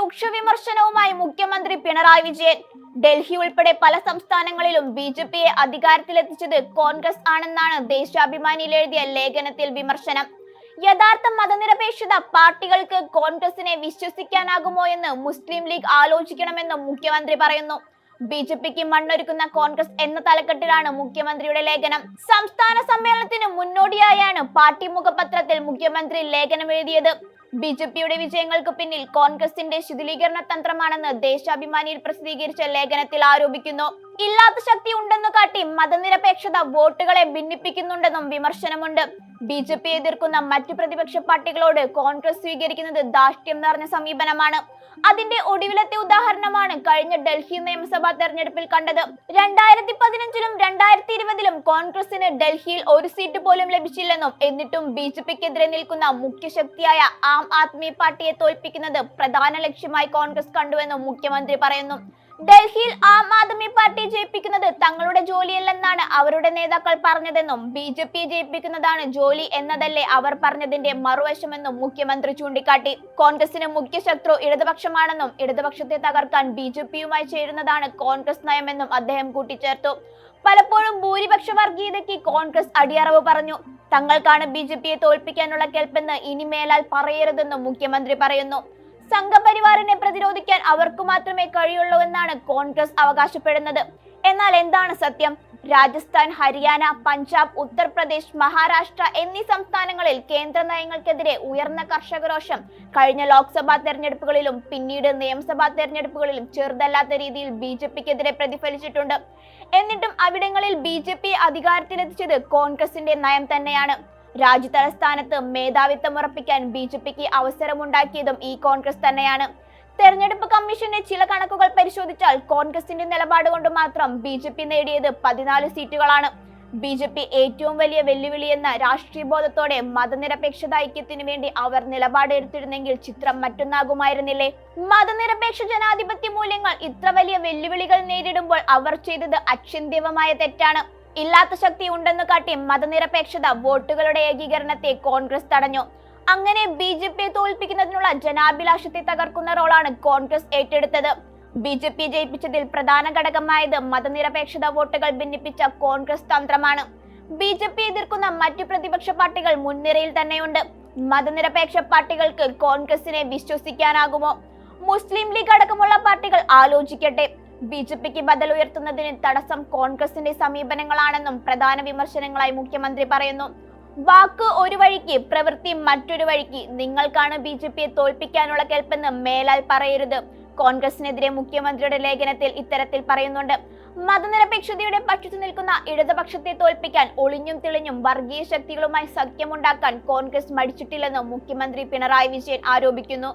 രൂക്ഷ വിമർശനവുമായി മുഖ്യമന്ത്രി പിണറായി വിജയൻ. ഡൽഹി ഉൾപ്പെടെ പല സംസ്ഥാനങ്ങളിലും ബി.ജെ.പിയെ അധികാരത്തിലെത്തിച്ചത് കോൺഗ്രസ് ആണെന്നാണ് ദേശാഭിമാനിയിൽ എഴുതിയ ലേഖനത്തിൽ വിമർശനം. യഥാർത്ഥ മതനിരപേക്ഷത പാർട്ടികൾക്ക് കോൺഗ്രസിനെ വിശ്വസിക്കാനാകുമോ എന്ന് മുസ്ലിം ലീഗ് ആലോചിക്കണമെന്നും മുഖ്യമന്ത്രി പറയുന്നു. ബി.ജെ.പിക്ക് മണ്ണൊരുക്കുന്ന കോൺഗ്രസ് എന്ന തലക്കെട്ടിലാണ് മുഖ്യമന്ത്രിയുടെ ലേഖനം. സംസ്ഥാന സമ്മേളനത്തിന് മുന്നോടിയായാണ് പാർട്ടി മുഖപത്രത്തിൽ മുഖ്യമന്ത്രി ലേഖനം എഴുതിയത്. ബി.ജെ.പിയുടെ വിജയങ്ങൾക്ക് പിന്നിൽ കോൺഗ്രസിന്റെ ശിഥിലീകരണ തന്ത്രമാണെന്ന് ദേശാഭിമാനിയിൽ പ്രസിദ്ധീകരിച്ച ലേഖനത്തിൽ ആരോപിക്കുന്നു. ഇല്ലാത്ത ശക്തി ഉണ്ടെന്നു കാട്ടി മതനിരപേക്ഷത വോട്ടുകളെ ഭിന്നിപ്പിക്കുന്നുണ്ടെന്നും വിമർശനമുണ്ട്. ബി.ജെ.പി എതിർക്കുന്ന മറ്റു പ്രതിപക്ഷ പാർട്ടികളോട് കോൺഗ്രസ് സ്വീകരിക്കുന്നത് ധാർഷ്ട്യം നിറഞ്ഞ സമീപനമാണ്. അതിന്റെ ഒടുവിലത്തെ ഉദാഹരണമാണ് കഴിഞ്ഞ ഡൽഹി നിയമസഭാ തെരഞ്ഞെടുപ്പിൽ കണ്ടത്. 2015-ലും 2020-ലും കോൺഗ്രസിന് ഡൽഹിയിൽ ഒരു സീറ്റ് പോലും ലഭിച്ചില്ലെന്നും എന്നിട്ടും ബി.ജെ.പിക്കെതിരെ നിൽക്കുന്ന മുഖ്യശക്തിയായ ആം ആദ്മി പാർട്ടിയെ തോൽപ്പിക്കുന്നത് പ്രധാന ലക്ഷ്യമായി കോൺഗ്രസ് കണ്ടുവെന്നും മുഖ്യമന്ത്രി പറയുന്നു. ഡൽഹിയിൽ ആം ആദ്മി പാർട്ടി ജയിപ്പിക്കുന്നത് തങ്ങളുടെ ജോലിയല്ലെന്നാണ് അവരുടെ നേതാക്കൾ പറഞ്ഞതെന്നും ബി.ജെ.പി ജയിപ്പിക്കുന്നതാണ് ജോലി എന്നതല്ലേ അവർ പറഞ്ഞതിന്റെ മറുവശമെന്നും മുഖ്യമന്ത്രി ചൂണ്ടിക്കാട്ടി. കോൺഗ്രസിന് മുഖ്യ ശത്രു ഇടതുപക്ഷമാണെന്നും ഇടതുപക്ഷത്തെ തകർക്കാൻ ബി.ജെ.പിയുമായി ചേരുന്നതാണ് കോൺഗ്രസ് നയമെന്നും അദ്ദേഹം കൂട്ടിച്ചേർത്തു. പലപ്പോഴും ഭൂരിപക്ഷ വർഗീയതയ്ക്ക് കോൺഗ്രസ് അടിയറവ് പറഞ്ഞു. തങ്ങൾക്കാണ് ബി.ജെ.പിയെ തോൽപ്പിക്കാനുള്ള കെൽപ്പെന്ന് ഇനി മേലാൽ പറയരുതെന്നും മുഖ്യമന്ത്രി പറയുന്നു. സംഘപരിവാറിനെ പ്രതിരോധിക്കാൻ അവർക്ക് മാത്രമേ കഴിയുള്ളൂ എന്നാണ് കോൺഗ്രസ് അവകാശപ്പെടുന്നത്. എന്നാൽ എന്താണ് സത്യം? രാജസ്ഥാൻ, ഹരിയാന, പഞ്ചാബ്, ഉത്തർപ്രദേശ്, മഹാരാഷ്ട്ര എന്നീ സംസ്ഥാനങ്ങളിൽ കേന്ദ്ര നയങ്ങൾക്കെതിരെ ഉയർന്ന കർഷകരോഷം കഴിഞ്ഞ ലോക്സഭാ തെരഞ്ഞെടുപ്പുകളിലും പിന്നീട് നിയമസഭാ തെരഞ്ഞെടുപ്പുകളിലും ചെറുതല്ലാത്ത രീതിയിൽ ബി.ജെ.പിക്കെതിരെ പ്രതിഫലിച്ചിട്ടുണ്ട്. എന്നിട്ടും അവിടങ്ങളിൽ ബി.ജെ.പി അധികാരത്തിലെത്തിച്ചത് കോൺഗ്രസിന്റെ നയം തന്നെയാണ്. രാജ്യതലസ്ഥാനത്ത് മേധാവിത്വം ഉറപ്പിക്കാൻ ബി.ജെ.പിക്ക് അവസരമുണ്ടാക്കിയതും ഈ കോൺഗ്രസ് തന്നെയാണ്. തെരഞ്ഞെടുപ്പ് കമ്മീഷന്റെ ചില കണക്കുകൾ പരിശോധിച്ചാൽ കോൺഗ്രസിന്റെ നിലപാട് കൊണ്ട് മാത്രം ബി.ജെ.പി നേടിയത് 14 സീറ്റുകളാണ്. ബി.ജെ.പി ഏറ്റവും വലിയ വെല്ലുവിളിയെന്ന രാഷ്ട്രീയ ബോധത്തോടെ മതനിരപേക്ഷത ഐക്യത്തിനു വേണ്ടി അവർ നിലപാട് എടുത്തിരുന്നെങ്കിൽ ചിത്രം മറ്റൊന്നാകുമായിരുന്നില്ലേ? മതനിരപേക്ഷ ജനാധിപത്യ മൂല്യങ്ങൾ ഇത്ര വലിയ വെല്ലുവിളികൾ നേരിടുമ്പോൾ അവർ ചെയ്തത് അചിന്ത്യമായ തെറ്റാണ്. ഇല്ലാത്ത ശക്തി ഉണ്ടെന്ന് കാട്ടി മതനിരപേക്ഷത വോട്ടുകളുടെ ഏകീകരണത്തെ കോൺഗ്രസ് തടഞ്ഞു. അങ്ങനെ ബി.ജെ.പിയെ തോൽപ്പിക്കുന്നതിനുള്ള ജനാഭിലാഷത്തെ തകർക്കുന്ന റോളാണ് കോൺഗ്രസ് ഏറ്റെടുത്തത്. ബി.ജെ.പി ജയിപ്പിച്ചതിൽ പ്രധാന ഘടകമായത് മതനിരപേക്ഷത വോട്ടുകൾ ഭിന്നിപ്പിച്ച കോൺഗ്രസ് തന്ത്രമാണ്. ബി.ജെ.പി എതിർക്കുന്ന മറ്റു പ്രതിപക്ഷ പാർട്ടികൾ മുൻനിരയിൽ തന്നെയുണ്ട്. മതനിരപേക്ഷ പാർട്ടികൾക്ക് കോൺഗ്രസിനെ വിശ്വസിക്കാനാകുമോ? മുസ്ലിം ലീഗ് അടക്കമുള്ള പാർട്ടികൾ ആലോചിക്കട്ടെ. ബി.ജെ.പിക്ക് ബദൽ ഉയർത്തുന്നതിന് തടസ്സം കോൺഗ്രസിന്റെ സമീപനങ്ങളാണെന്നും പ്രധാന വിമർശനങ്ങളായി മുഖ്യമന്ത്രി പറയുന്നു. വാക്ക് ഒരു വഴിക്ക്, പ്രവൃത്തി മറ്റൊരു വഴിക്ക്. നിങ്ങൾക്കാണ് ബി.ജെ.പിയെ തോൽപ്പിക്കാനുള്ള കെൽപ്പെന്ന് മേലാൽ പറയരുത്. കോൺഗ്രസിനെതിരെ മുഖ്യമന്ത്രിയുടെ ലേഖനത്തിൽ ഇത്തരത്തിൽ പറയുന്നുണ്ട്. മതനിരപേക്ഷതയുടെ പക്ഷത്തു നിൽക്കുന്ന ഇടതുപക്ഷത്തെ തോൽപ്പിക്കാൻ ഒളിഞ്ഞും തെളിഞ്ഞും വർഗീയ ശക്തികളുമായി സഖ്യമുണ്ടാക്കാൻ കോൺഗ്രസ് മടിച്ചിട്ടില്ലെന്നും മുഖ്യമന്ത്രി പിണറായി വിജയൻ ആരോപിക്കുന്നു.